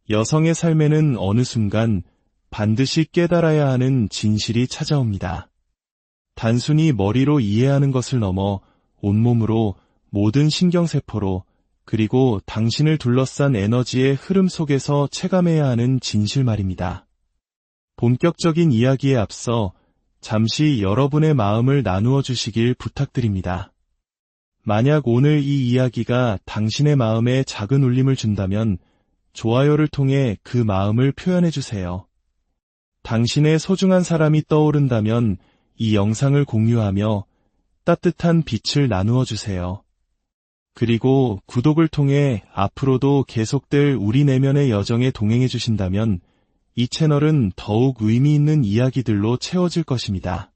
여성의 삶에는 어느 순간 반드시 깨달아야 하는 진실이 찾아옵니다. 단순히 머리로 이해하는 것을 넘어 온몸으로, 모든 신경세포로, 그리고 당신을 둘러싼 에너지의 흐름 속에서 체감해야 하는 진실 말입니다. 본격적인 이야기에 앞서 잠시 여러분의 마음을 나누어 주시길 부탁드립니다. 만약 오늘 이 이야기가 당신의 마음에 작은 울림을 준다면 좋아요를 통해 그 마음을 표현해 주세요. 당신의 소중한 사람이 떠오른다면 이 영상을 공유하며 따뜻한 빛을 나누어 주세요. 그리고 구독을 통해 앞으로도 계속될 우리 내면의 여정에 동행해 주신다면 이 채널은 더욱 의미 있는 이야기들로 채워질 것입니다.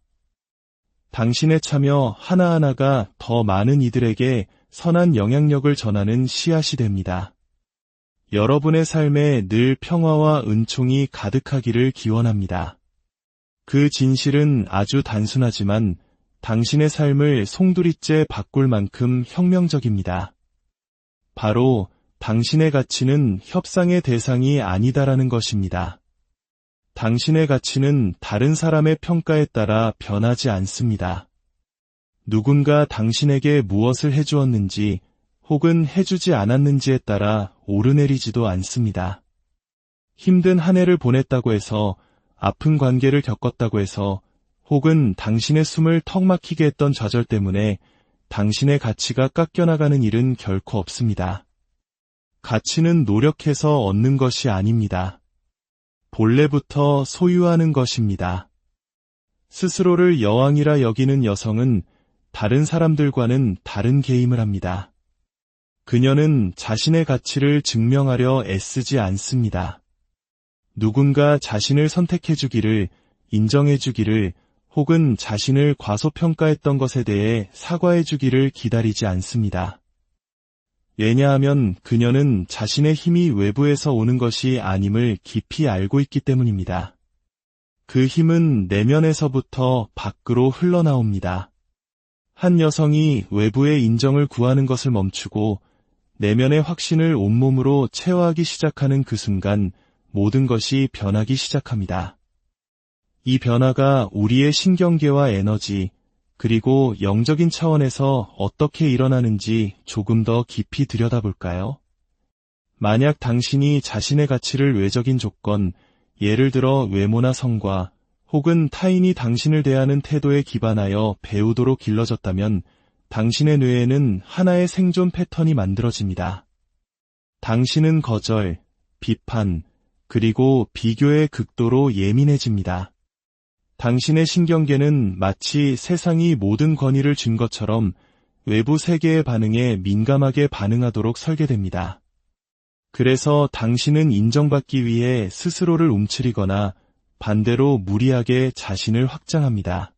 당신의 참여 하나하나가 더 많은 이들에게 선한 영향력을 전하는 씨앗이 됩니다. 여러분의 삶에 늘 평화와 은총이 가득하기를 기원합니다. 그 진실은 아주 단순하지만 당신의 삶을 송두리째 바꿀 만큼 혁명적입니다. 바로 당신의 가치는 협상의 대상이 아니다라는 것입니다. 당신의 가치는 다른 사람의 평가에 따라 변하지 않습니다. 누군가 당신에게 무엇을 해주었는지 혹은 해주지 않았는지에 따라 오르내리지도 않습니다. 힘든 한 해를 보냈다고 해서, 아픈 관계를 겪었다고 해서, 혹은 당신의 숨을 턱 막히게 했던 좌절 때문에 당신의 가치가 깎여나가는 일은 결코 없습니다. 가치는 노력해서 얻는 것이 아닙니다. 본래부터 소유하는 것입니다. 스스로를 여왕이라 여기는 여성은 다른 사람들과는 다른 게임을 합니다. 그녀는 자신의 가치를 증명하려 애쓰지 않습니다. 누군가 자신을 선택해주기를, 인정해주기를, 혹은 자신을 과소평가했던 것에 대해 사과해주기를 기다리지 않습니다. 왜냐하면 그녀는 자신의 힘이 외부에서 오는 것이 아님을 깊이 알고 있기 때문입니다. 그 힘은 내면에서부터 밖으로 흘러나옵니다. 한 여성이 외부의 인정을 구하는 것을 멈추고 내면의 확신을 온몸으로 체화하기 시작하는 그 순간 모든 것이 변하기 시작합니다. 이 변화가 우리의 신경계와 에너지, 그리고 영적인 차원에서 어떻게 일어나는지 조금 더 깊이 들여다볼까요? 만약 당신이 자신의 가치를 외적인 조건, 예를 들어 외모나 성과, 혹은 타인이 당신을 대하는 태도에 기반하여 배우도록 길러졌다면 당신의 뇌에는 하나의 생존 패턴이 만들어집니다. 당신은 거절, 비판, 그리고 비교에 극도로 예민해집니다. 당신의 신경계는 마치 세상이 모든 권위를 쥔 것처럼 외부 세계의 반응에 민감하게 반응하도록 설계됩니다. 그래서 당신은 인정받기 위해 스스로를 움츠리거나 반대로 무리하게 자신을 확장합니다.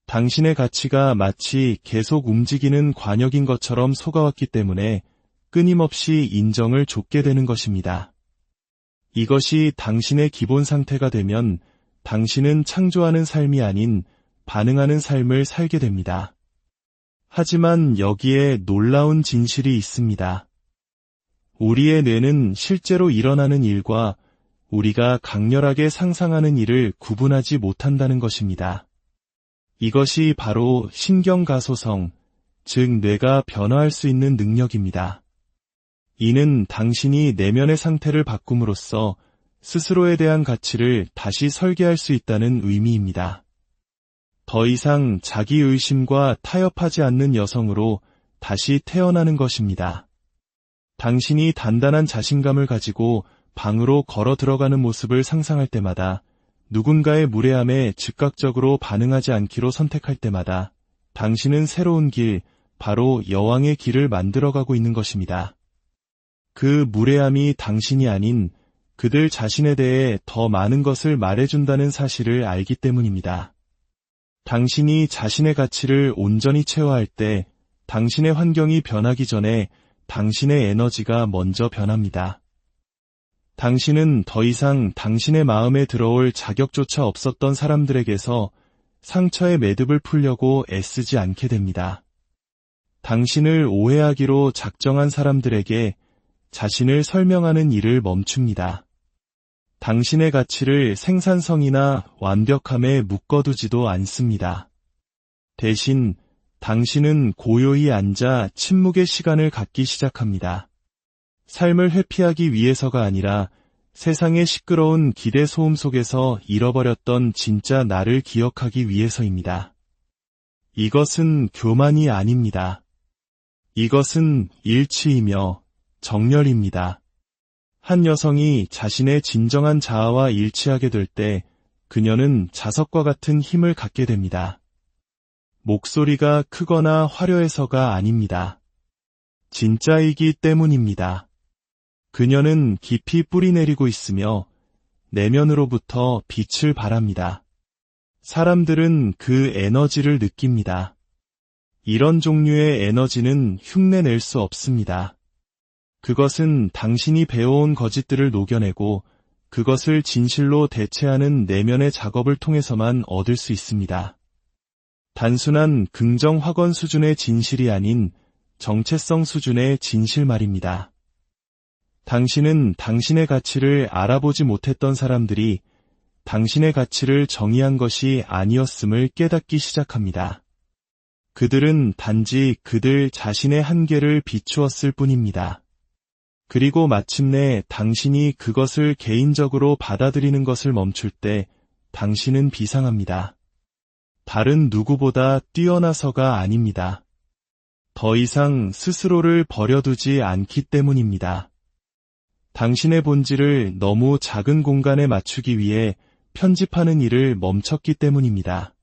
당신의 가치가 마치 계속 움직이는 관역인 것처럼 속아왔기 때문에 끊임없이 인정을 줬게 되는 것입니다. 이것이 당신의 기본 상태가 되면 당신은 창조하는 삶이 아닌 반응하는 삶을 살게 됩니다. 하지만 여기에 놀라운 진실이 있습니다. 우리의 뇌는 실제로 일어나는 일과 우리가 강렬하게 상상하는 일을 구분하지 못한다는 것입니다. 이것이 바로 신경가소성, 즉 뇌가 변화할 수 있는 능력입니다. 이는 당신이 내면의 상태를 바꿈으로써 스스로에 대한 가치를 다시 설계할 수 있다는 의미입니다. 더 이상 자기의심과 타협하지 않는 여성으로 다시 태어나는 것입니다. 당신이 단단한 자신감을 가지고 방으로 걸어 들어가는 모습을 상상할 때마다, 누군가의 무례함에 즉각적으로 반응하지 않기로 선택할 때마다 당신은 새로운 길, 바로 여왕의 길을 만들어가고 있는 것입니다. 그 무례함이 당신이 아닌 그들 자신에 대해 더 많은 것을 말해준다는 사실을 알기 때문입니다. 당신이 자신의 가치를 온전히 체화할 때 당신의 환경이 변하기 전에 당신의 에너지가 먼저 변합니다. 당신은 더 이상 당신의 마음에 들어올 자격조차 없었던 사람들에게서 상처의 매듭을 풀려고 애쓰지 않게 됩니다. 당신을 오해하기로 작정한 사람들에게 자신을 설명하는 일을 멈춥니다. 당신의 가치를 생산성이나 완벽함에 묶어두지도 않습니다. 대신 당신은 고요히 앉아 침묵의 시간을 갖기 시작합니다. 삶을 회피하기 위해서가 아니라 세상의 시끄러운 기대 소음 속에서 잃어버렸던 진짜 나를 기억하기 위해서입니다. 이것은 교만이 아닙니다. 이것은 일치이며 정렬입니다. 한 여성이 자신의 진정한 자아와 일치하게 될 때 그녀는 자석과 같은 힘을 갖게 됩니다. 목소리가 크거나 화려해서가 아닙니다. 진짜이기 때문입니다. 그녀는 깊이 뿌리내리고 있으며 내면으로부터 빛을 발합니다. 사람들은 그 에너지를 느낍니다. 이런 종류의 에너지는 흉내낼 수 없습니다. 그것은 당신이 배워온 거짓들을 녹여내고 그것을 진실로 대체하는 내면의 작업을 통해서만 얻을 수 있습니다. 단순한 긍정 확언 수준의 진실이 아닌 정체성 수준의 진실 말입니다. 당신은 당신의 가치를 알아보지 못했던 사람들이 당신의 가치를 정의한 것이 아니었음을 깨닫기 시작합니다. 그들은 단지 그들 자신의 한계를 비추었을 뿐입니다. 그리고 마침내 당신이 그것을 개인적으로 받아들이는 것을 멈출 때 당신은 비상합니다. 다른 누구보다 뛰어나서가 아닙니다. 더 이상 스스로를 버려두지 않기 때문입니다. 당신의 본질을 너무 작은 공간에 맞추기 위해 편집하는 일을 멈췄기 때문입니다.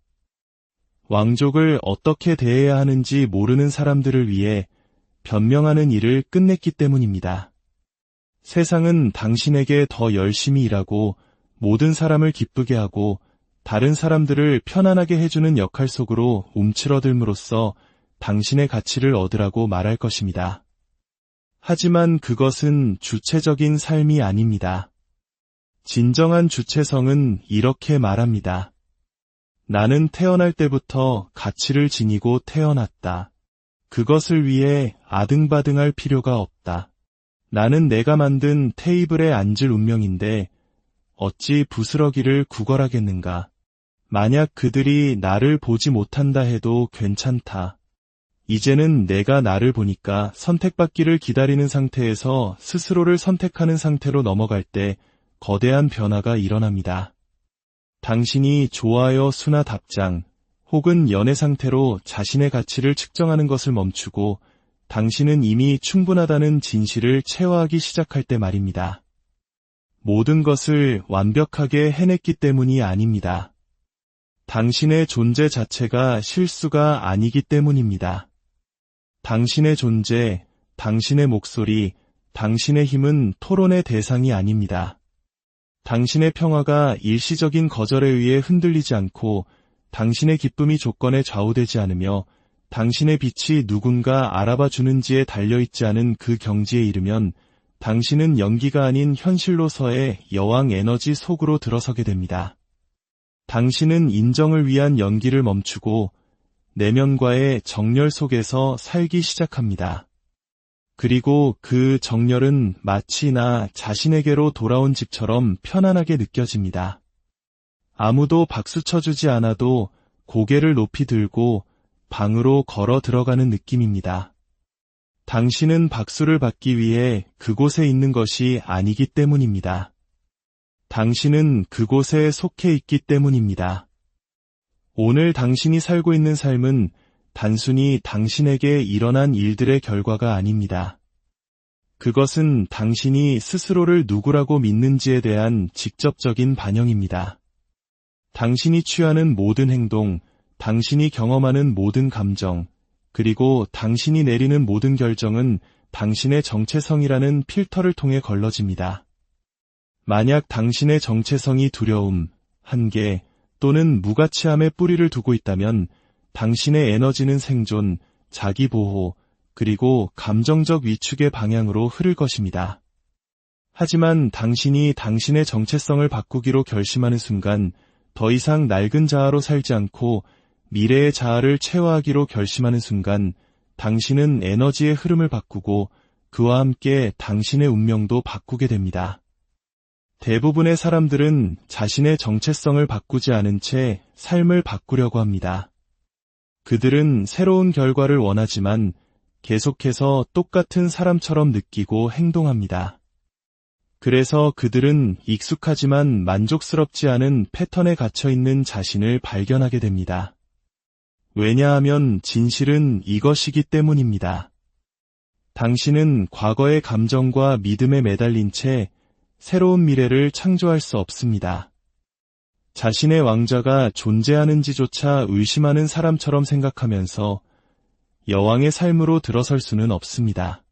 왕족을 어떻게 대해야 하는지 모르는 사람들을 위해 변명하는 일을 끝냈기 때문입니다. 세상은 당신에게 더 열심히 일하고 모든 사람을 기쁘게 하고 다른 사람들을 편안하게 해주는 역할 속으로 움츠러들므로써 당신의 가치를 얻으라고 말할 것입니다. 하지만 그것은 주체적인 삶이 아닙니다. 진정한 주체성은 이렇게 말합니다. 나는 태어날 때부터 가치를 지니고 태어났다. 그것을 위해 아등바등할 필요가 없다. 나는 내가 만든 테이블에 앉을 운명인데 어찌 부스러기를 구걸하겠는가. 만약 그들이 나를 보지 못한다 해도 괜찮다. 이제는 내가 나를 보니까 선택받기를 기다리는 상태에서 스스로를 선택하는 상태로 넘어갈 때 거대한 변화가 일어납니다. 당신이 좋아요 수나 답장 혹은 연애 상태로 자신의 가치를 측정하는 것을 멈추고 당신은 이미 충분하다는 진실을 체화하기 시작할 때 말입니다. 모든 것을 완벽하게 해냈기 때문이 아닙니다. 당신의 존재 자체가 실수가 아니기 때문입니다. 당신의 존재, 당신의 목소리, 당신의 힘은 토론의 대상이 아닙니다. 당신의 평화가 일시적인 거절에 의해 흔들리지 않고 당신의 기쁨이 조건에 좌우되지 않으며 당신의 빛이 누군가 알아봐 주는지에 달려있지 않은 그 경지에 이르면 당신은 연기가 아닌 현실로서의 여왕 에너지 속으로 들어서게 됩니다. 당신은 인정을 위한 연기를 멈추고 내면과의 정렬 속에서 살기 시작합니다. 그리고 그 정렬은 마치 나 자신에게로 돌아온 집처럼 편안하게 느껴집니다. 아무도 박수 쳐주지 않아도 고개를 높이 들고 방으로 걸어 들어가는 느낌입니다. 당신은 박수를 받기 위해 그곳에 있는 것이 아니기 때문입니다. 당신은 그곳에 속해 있기 때문입니다. 오늘 당신이 살고 있는 삶은 단순히 당신에게 일어난 일들의 결과가 아닙니다. 그것은 당신이 스스로를 누구라고 믿는지에 대한 직접적인 반영입니다. 당신이 취하는 모든 행동, 당신이 경험하는 모든 감정, 그리고 당신이 내리는 모든 결정은 당신의 정체성이라는 필터를 통해 걸러집니다. 만약 당신의 정체성이 두려움, 한계 또는 무가치함에 뿌리를 두고 있다면 당신의 에너지는 생존, 자기보호, 그리고 감정적 위축의 방향으로 흐를 것입니다. 하지만 당신이 당신의 정체성을 바꾸기로 결심하는 순간 더 이상 낡은 자아로 살지 않고 미래의 자아를 체화하기로 결심하는 순간 당신은 에너지의 흐름을 바꾸고 그와 함께 당신의 운명도 바꾸게 됩니다. 대부분의 사람들은 자신의 정체성을 바꾸지 않은 채 삶을 바꾸려고 합니다. 그들은 새로운 결과를 원하지만 계속해서 똑같은 사람처럼 느끼고 행동합니다. 그래서 그들은 익숙하지만 만족스럽지 않은 패턴에 갇혀 있는 자신을 발견하게 됩니다. 왜냐하면 진실은 이것이기 때문입니다. 당신은 과거의 감정과 믿음에 매달린 채 새로운 미래를 창조할 수 없습니다. 자신의 왕자가 존재하는지조차 의심하는 사람처럼 생각하면서 여왕의 삶으로 들어설 수는 없습니다.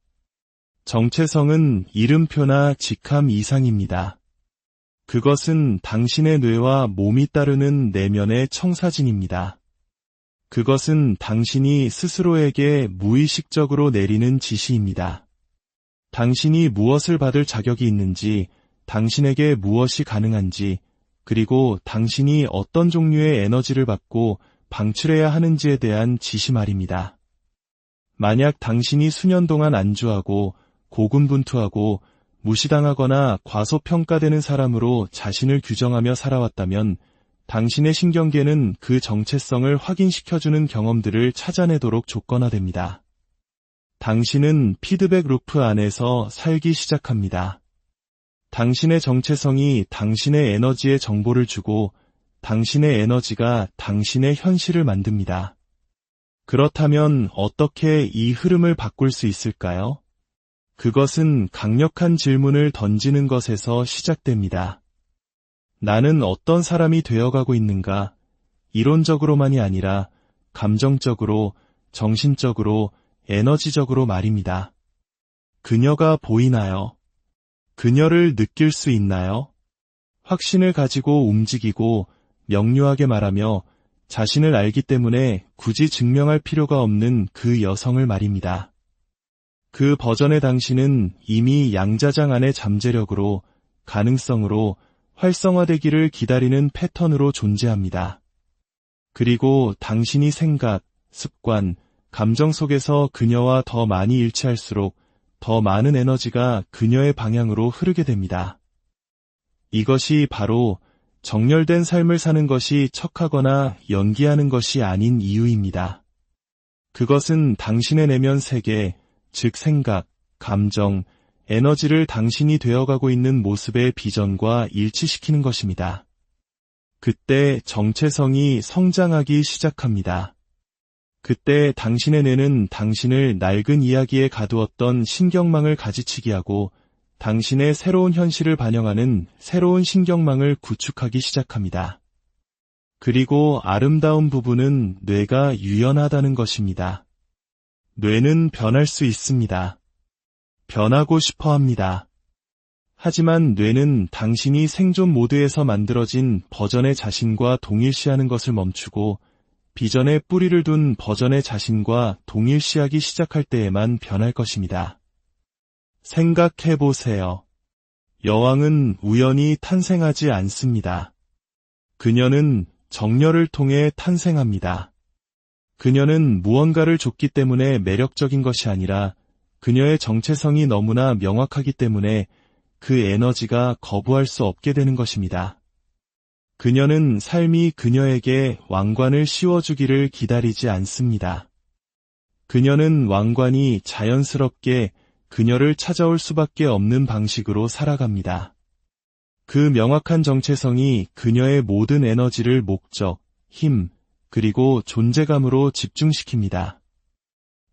정체성은 이름표나 직함 이상입니다. 그것은 당신의 뇌와 몸이 따르는 내면의 청사진입니다. 그것은 당신이 스스로에게 무의식적으로 내리는 지시입니다. 당신이 무엇을 받을 자격이 있는지, 당신에게 무엇이 가능한지, 그리고 당신이 어떤 종류의 에너지를 받고 방출해야 하는지에 대한 지시 말입니다. 만약 당신이 수년 동안 안주하고 고군분투하고 무시당하거나 과소평가되는 사람으로 자신을 규정하며 살아왔다면 당신의 신경계는 그 정체성을 확인시켜주는 경험들을 찾아내도록 조건화됩니다. 당신은 피드백 루프 안에서 살기 시작합니다. 당신의 정체성이 당신의 에너지에 정보를 주고 당신의 에너지가 당신의 현실을 만듭니다. 그렇다면 어떻게 이 흐름을 바꿀 수 있을까요? 그것은 강력한 질문을 던지는 것에서 시작됩니다. 나는 어떤 사람이 되어가고 있는가? 이론적으로만이 아니라 감정적으로, 정신적으로, 에너지적으로 말입니다. 그녀가 보이나요? 그녀를 느낄 수 있나요? 확신을 가지고 움직이고 명료하게 말하며 자신을 알기 때문에 굳이 증명할 필요가 없는 그 여성을 말입니다. 그 버전의 당신은 이미 양자장 안의 잠재력으로, 가능성으로, 활성화되기를 기다리는 패턴으로 존재합니다. 그리고 당신이 생각, 습관, 감정 속에서 그녀와 더 많이 일치할수록 더 많은 에너지가 그녀의 방향으로 흐르게 됩니다. 이것이 바로 정렬된 삶을 사는 것이 척하거나 연기하는 것이 아닌 이유입니다. 그것은 당신의 내면 세계, 즉 생각, 감정, 에너지를 당신이 되어가고 있는 모습의 비전과 일치시키는 것입니다. 그때 정체성이 성장하기 시작합니다. 그때 당신의 뇌는 당신을 낡은 이야기에 가두었던 신경망을 가지치기 하고 당신의 새로운 현실을 반영하는 새로운 신경망을 구축하기 시작합니다. 그리고 아름다운 부분은 뇌가 유연하다는 것입니다. 뇌는 변할 수 있습니다. 변하고 싶어 합니다. 하지만 뇌는 당신이 생존 모드에서 만들어진 버전의 자신과 동일시하는 것을 멈추고 비전에 뿌리를 둔 버전의 자신과 동일시하기 시작할 때에만 변할 것입니다. 생각해보세요. 여왕은 우연히 탄생하지 않습니다. 그녀는 정렬을 통해 탄생합니다. 그녀는 무언가를 줬기 때문에 매력적인 것이 아니라 그녀의 정체성이 너무나 명확하기 때문에 그 에너지가 거부할 수 없게 되는 것입니다. 그녀는 삶이 그녀에게 왕관을 씌워주기를 기다리지 않습니다. 그녀는 왕관이 자연스럽게 그녀를 찾아올 수밖에 없는 방식으로 살아갑니다. 그 명확한 정체성이 그녀의 모든 에너지를 목적, 힘, 그리고 존재감으로 집중시킵니다.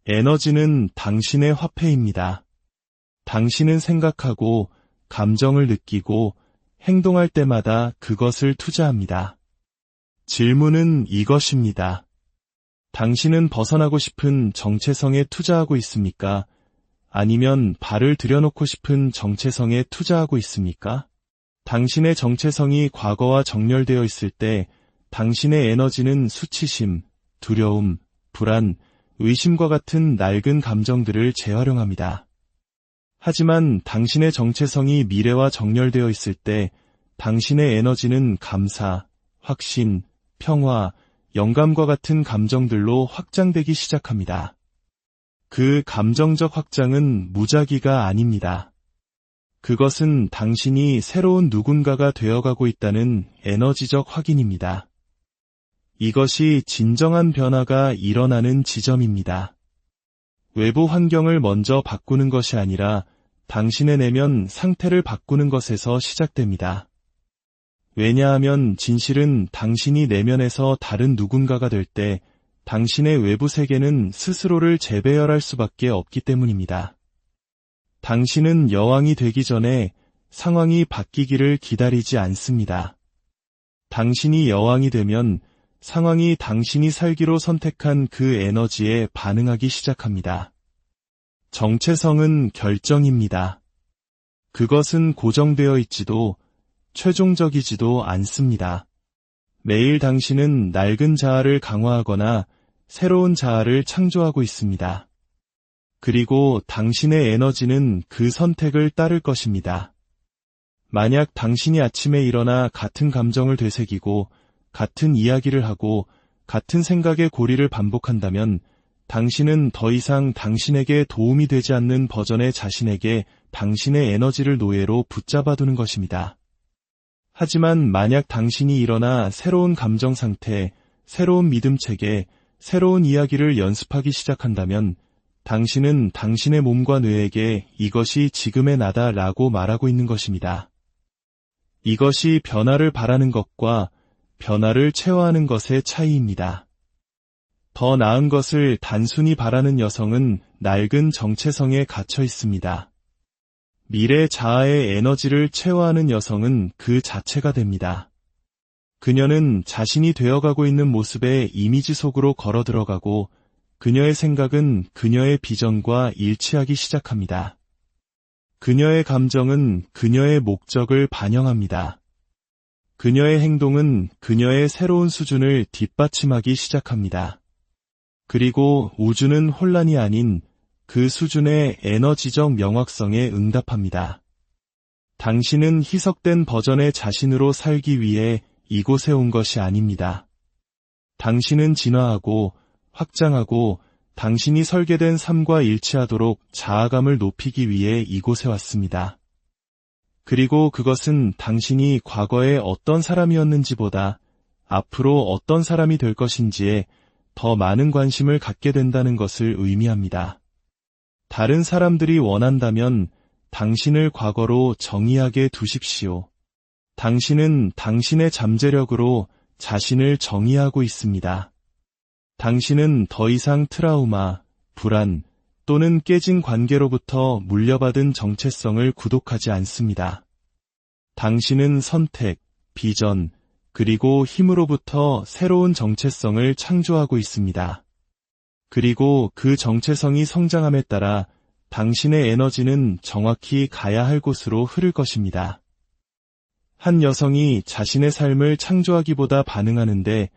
에너지는 당신의 화폐입니다. 당신은 생각하고 감정을 느끼고 행동할 때마다 그것을 투자합니다. 질문은 이것입니다. 당신은 벗어나고 싶은 정체성에 투자하고 있습니까? 아니면 발을 들여놓고 싶은 정체성에 투자하고 있습니까? 당신의 정체성이 과거와 정렬되어 있을 때 당신의 에너지는 수치심, 두려움, 불안, 의심과 같은 낡은 감정들을 재활용합니다. 하지만 당신의 정체성이 미래와 정렬되어 있을 때 당신의 에너지는 감사, 확신, 평화, 영감과 같은 감정들로 확장되기 시작합니다. 그 감정적 확장은 무작위가 아닙니다. 그것은 당신이 새로운 누군가가 되어가고 있다는 에너지적 확인입니다. 이것이 진정한 변화가 일어나는 지점입니다. 외부 환경을 먼저 바꾸는 것이 아니라 당신의 내면 상태를 바꾸는 것에서 시작됩니다. 왜냐하면 진실은 당신이 내면에서 다른 누군가가 될 때 당신의 외부 세계는 스스로를 재배열할 수밖에 없기 때문입니다. 당신은 여왕이 되기 전에 상황이 바뀌기를 기다리지 않습니다. 당신이 여왕이 되면 상황이 당신이 살기로 선택한 그 에너지에 반응하기 시작합니다. 정체성은 결정입니다. 그것은 고정되어 있지도 최종적이지도 않습니다. 매일 당신은 낡은 자아를 강화하거나 새로운 자아를 창조하고 있습니다. 그리고 당신의 에너지는 그 선택을 따를 것입니다. 만약 당신이 아침에 일어나 같은 감정을 되새기고 같은 이야기를 하고 같은 생각의 고리를 반복한다면 당신은 더 이상 당신에게 도움이 되지 않는 버전의 자신에게 당신의 에너지를 노예로 붙잡아두는 것입니다. 하지만 만약 당신이 일어나 새로운 감정 상태, 새로운 믿음 체계, 새로운 이야기를 연습하기 시작한다면 당신은 당신의 몸과 뇌에게 이것이 지금의 나다라고 말하고 있는 것입니다. 이것이 변화를 바라는 것과 변화를 체화하는 것의 차이입니다. 더 나은 것을 단순히 바라는 여성은 낡은 정체성에 갇혀 있습니다. 미래 자아의 에너지를 체화하는 여성은 그 자체가 됩니다. 그녀는 자신이 되어가고 있는 모습의 이미지 속으로 걸어 들어가고 그녀의 생각은 그녀의 비전과 일치하기 시작합니다. 그녀의 감정은 그녀의 목적을 반영합니다. 그녀의 행동은 그녀의 새로운 수준을 뒷받침하기 시작합니다. 그리고 우주는 혼란이 아닌 그 수준의 에너지적 명확성에 응답합니다. 당신은 희석된 버전의 자신으로 살기 위해 이곳에 온 것이 아닙니다. 당신은 진화하고 확장하고 당신이 설계된 삶과 일치하도록 자아감을 높이기 위해 이곳에 왔습니다. 그리고 그것은 당신이 과거에 어떤 사람이었는지보다 앞으로 어떤 사람이 될 것인지에 더 많은 관심을 갖게 된다는 것을 의미합니다. 다른 사람들이 원한다면 당신을 과거로 정의하게 두십시오. 당신은 당신의 잠재력으로 자신을 정의하고 있습니다. 당신은 더 이상 트라우마, 불안 또는 깨진 관계로부터 물려받은 정체성을 구독하지 않습니다. 당신은 선택, 비전, 그리고 힘으로부터 새로운 정체성을 창조하고 있습니다. 그리고 그 정체성이 성장함에 따라 당신의 에너지는 정확히 가야 할 곳으로 흐를 것입니다. 한 여성이 자신의 삶을 창조하기보다 반응하는데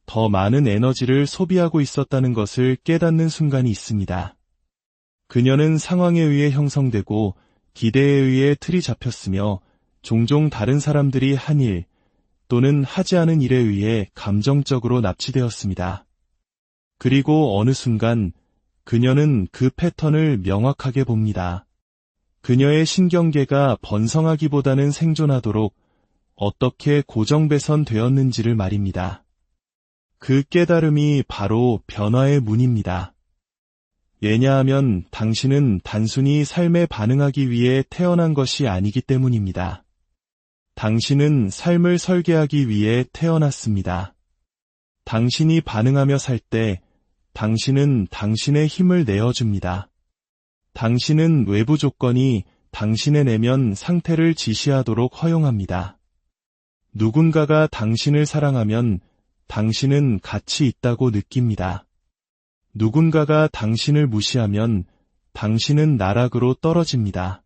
더 많은 에너지를 소비하고 있었다는 것을 깨닫는 순간이 있습니다. 그녀는 상황에 의해 형성되고 기대에 의해 틀이 잡혔으며 종종 다른 사람들이 한 일 또는 하지 않은 일에 의해 감정적으로 납치되었습니다. 그리고 어느 순간 그녀는 그 패턴을 명확하게 봅니다. 그녀의 신경계가 번성하기보다는 생존하도록 어떻게 고정배선되었는지를 말입니다. 그 깨달음이 바로 변화의 문입니다. 왜냐하면 당신은 단순히 삶에 반응하기 위해 태어난 것이 아니기 때문입니다. 당신은 삶을 설계하기 위해 태어났습니다. 당신이 반응하며 살 때 당신은 당신의 힘을 내어줍니다. 당신은 외부 조건이 당신의 내면 상태를 지시하도록 허용합니다. 누군가가 당신을 사랑하면 당신은 가치 있다고 느낍니다. 누군가가 당신을 무시하면 당신은 나락으로 떨어집니다.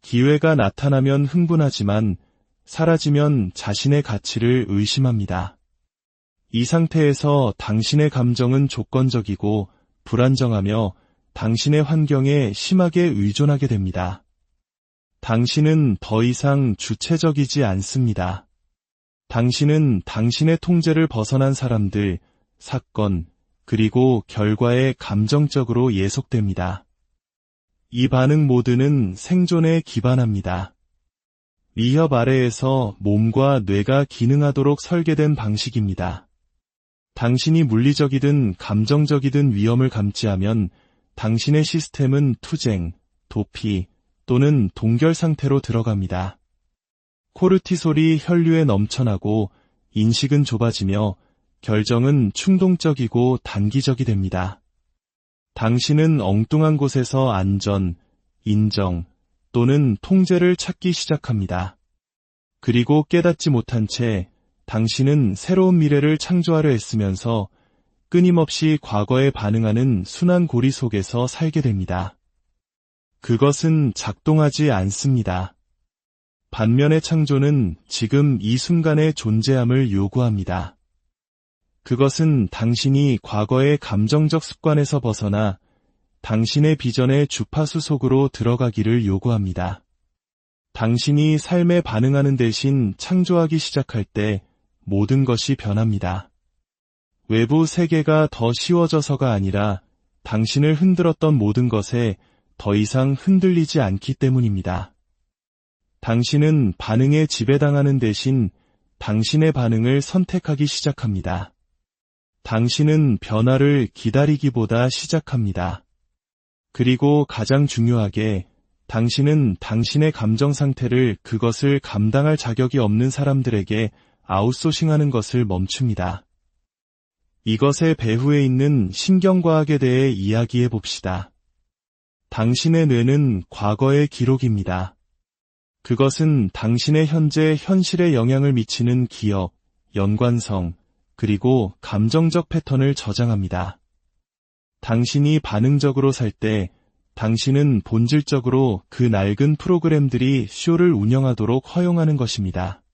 기회가 나타나면 흥분하지만 사라지면 자신의 가치를 의심합니다. 이 상태에서 당신의 감정은 조건적이고 불안정하며 당신의 환경에 심하게 의존하게 됩니다. 당신은 더 이상 주체적이지 않습니다. 당신은 당신의 통제를 벗어난 사람들, 사건, 그리고 결과에 감정적으로 예속됩니다. 이 반응 모두는 생존에 기반합니다. 리협 아래에서 몸과 뇌가 기능하도록 설계된 방식입니다. 당신이 물리적이든 감정적이든 위험을 감지하면 당신의 시스템은 투쟁, 도피 또는 동결 상태로 들어갑니다. 코르티솔이 혈류에 넘쳐나고 인식은 좁아지며 결정은 충동적이고 단기적이 됩니다. 당신은 엉뚱한 곳에서 안전, 인정 또는 통제를 찾기 시작합니다. 그리고 깨닫지 못한 채 당신은 새로운 미래를 창조하려 애쓰면서 끊임없이 과거에 반응하는 순환 고리 속에서 살게 됩니다. 그것은 작동하지 않습니다. 반면에 창조는 지금 이 순간의 존재함을 요구합니다. 그것은 당신이 과거의 감정적 습관에서 벗어나 당신의 비전의 주파수 속으로 들어가기를 요구합니다. 당신이 삶에 반응하는 대신 창조하기 시작할 때 모든 것이 변합니다. 외부 세계가 더 쉬워져서가 아니라 당신을 흔들었던 모든 것에 더 이상 흔들리지 않기 때문입니다. 당신은 반응에 지배당하는 대신 당신의 반응을 선택하기 시작합니다. 당신은 변화를 기다리기보다 시작합니다. 그리고 가장 중요하게 당신은 당신의 감정 상태를 그것을 감당할 자격이 없는 사람들에게 아웃소싱하는 것을 멈춥니다. 이것의 배후에 있는 신경과학에 대해 이야기해 봅시다. 당신의 뇌는 과거의 기록입니다. 그것은 당신의 현재 현실에 영향을 미치는 기억, 연관성, 그리고 감정적 패턴을 저장합니다. 당신이 반응적으로 살 때 당신은 본질적으로 그 낡은 프로그램들이 쇼를 운영하도록 허용하는 것입니다.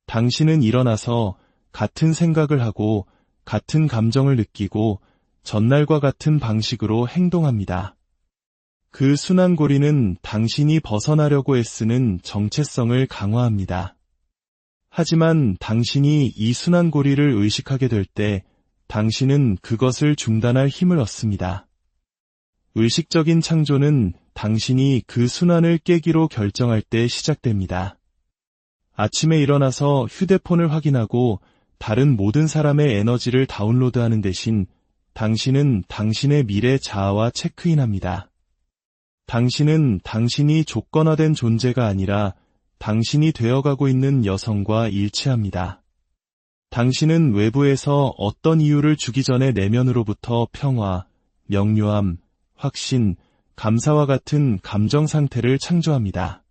당신은 일어나서 같은 생각을 하고 같은 감정을 느끼고 전날과 같은 방식으로 행동합니다. 그 순환고리는 당신이 벗어나려고 애쓰는 정체성을 강화합니다. 하지만 당신이 이 순환고리를 의식하게 될 때 당신은 그것을 중단할 힘을 얻습니다. 의식적인 창조는 당신이 그 순환을 깨기로 결정할 때 시작됩니다. 아침에 일어나서 휴대폰을 확인하고 다른 모든 사람의 에너지를 다운로드하는 대신 당신은 당신의 미래 자아와 체크인합니다. 당신은 당신이 조건화된 존재가 아니라 당신이 되어가고 있는 여성과 일치합니다. 당신은 외부에서 어떤 이유를 주기 전에 내면으로부터 평화, 명료함, 확신, 감사와 같은 감정 상태를 창조합니다.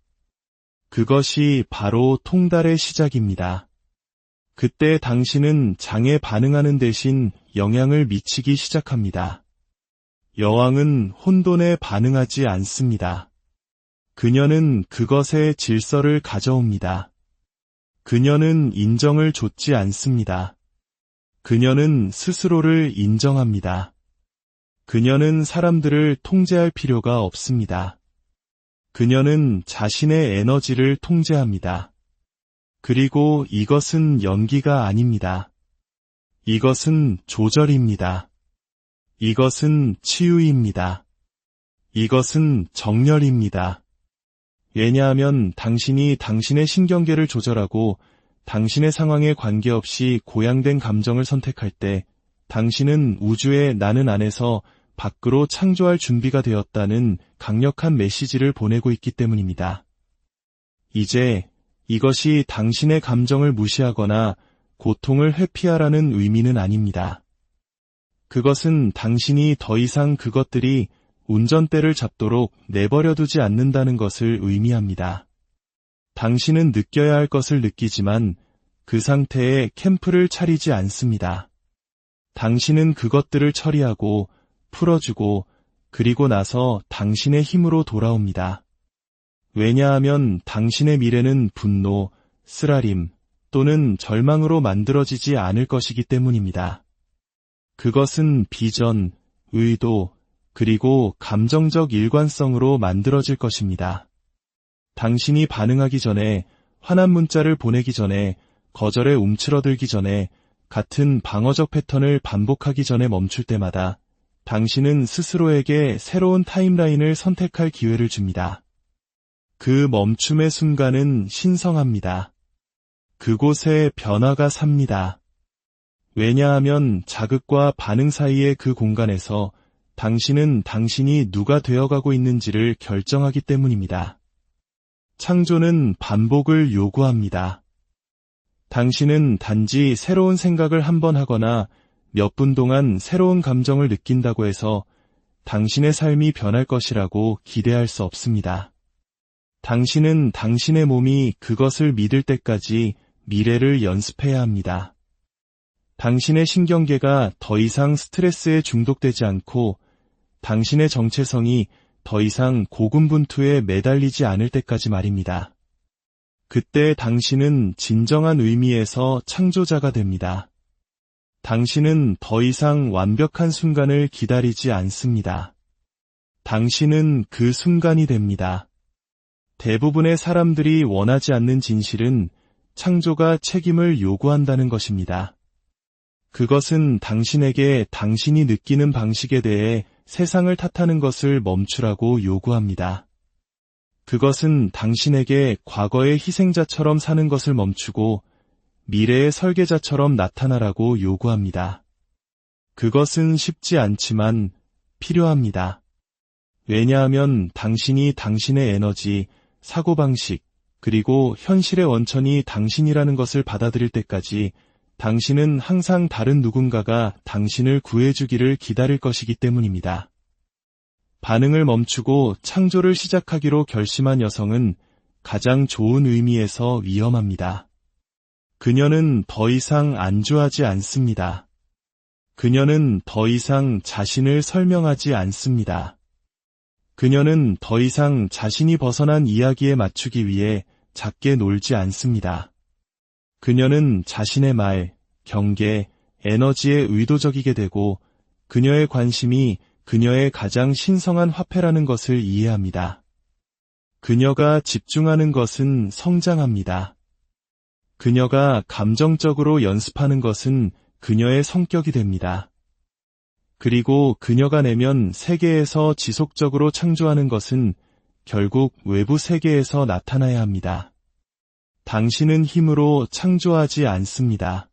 그것이 바로 통달의 시작입니다. 그때 당신은 장에 반응하는 대신 영향을 미치기 시작합니다. 여왕은 혼돈에 반응하지 않습니다. 그녀는 그것의 질서를 가져옵니다. 그녀는 인정을 좇지 않습니다. 그녀는 스스로를 인정합니다. 그녀는 사람들을 통제할 필요가 없습니다. 그녀는 자신의 에너지를 통제합니다. 그리고 이것은 연기가 아닙니다. 이것은 조절입니다. 이것은 치유입니다. 이것은 정렬입니다. 왜냐하면 당신이 당신의 신경계를 조절하고 당신의 상황에 관계없이 고양된 감정을 선택할 때 당신은 우주의 나는 안에서 밖으로 창조할 준비가 되었다는 강력한 메시지를 보내고 있기 때문입니다. 이제 이것이 당신의 감정을 무시하거나 고통을 회피하라는 의미는 아닙니다. 그것은 당신이 더 이상 그것들이 운전대를 잡도록 내버려두지 않는다는 것을 의미합니다. 당신은 느껴야 할 것을 느끼지만 그 상태에 캠프를 차리지 않습니다. 당신은 그것들을 처리하고 풀어주고 그리고 나서 당신의 힘으로 돌아옵니다. 왜냐하면 당신의 미래는 분노, 쓰라림 또는 절망으로 만들어지지 않을 것이기 때문입니다. 그것은 비전, 의도, 그리고 감정적 일관성으로 만들어질 것입니다. 당신이 반응하기 전에, 화난 문자를 보내기 전에, 거절에 움츠러들기 전에 같은 방어적 패턴을 반복하기 전에 멈출 때마다 당신은 스스로에게 새로운 타임라인을 선택할 기회를 줍니다. 그 멈춤의 순간은 신성합니다. 그곳에 변화가 삽니다. 왜냐하면 자극과 반응 사이의 그 공간에서 당신은 당신이 누가 되어가고 있는지를 결정하기 때문입니다. 창조는 반복을 요구합니다. 당신은 단지 새로운 생각을 한 번 하거나 몇 분 동안 새로운 감정을 느낀다고 해서 당신의 삶이 변할 것이라고 기대할 수 없습니다. 당신은 당신의 몸이 그것을 믿을 때까지 미래를 연습해야 합니다. 당신의 신경계가 더 이상 스트레스에 중독되지 않고 당신의 정체성이 더 이상 고군분투에 매달리지 않을 때까지 말입니다. 그때 당신은 진정한 의미에서 창조자가 됩니다. 당신은 더 이상 완벽한 순간을 기다리지 않습니다. 당신은 그 순간이 됩니다. 대부분의 사람들이 원하지 않는 진실은 창조가 책임을 요구한다는 것입니다. 그것은 당신에게 당신이 느끼는 방식에 대해 세상을 탓하는 것을 멈추라고 요구합니다. 그것은 당신에게 과거의 희생자처럼 사는 것을 멈추고 미래의 설계자처럼 나타나라고 요구합니다. 그것은 쉽지 않지만 필요합니다. 왜냐하면 당신이 당신의 에너지, 사고방식, 그리고 현실의 원천이 당신이라는 것을 받아들일 때까지 당신은 항상 다른 누군가가 당신을 구해주기를 기다릴 것이기 때문입니다. 반응을 멈추고 창조를 시작하기로 결심한 여성은 가장 좋은 의미에서 위험합니다. 그녀는 더 이상 안주하지 않습니다. 그녀는 더 이상 자신을 설명하지 않습니다. 그녀는 더 이상 자신이 벗어난 이야기에 맞추기 위해 작게 놀지 않습니다. 그녀는 자신의 말, 경계, 에너지에 의도적이게 되고 그녀의 관심이 그녀의 가장 신성한 화폐라는 것을 이해합니다. 그녀가 집중하는 것은 성장합니다. 그녀가 감정적으로 연습하는 것은 그녀의 성격이 됩니다. 그리고 그녀가 내면 세계에서 지속적으로 창조하는 것은 결국 외부 세계에서 나타나야 합니다. 당신은 힘으로 창조하지 않습니다.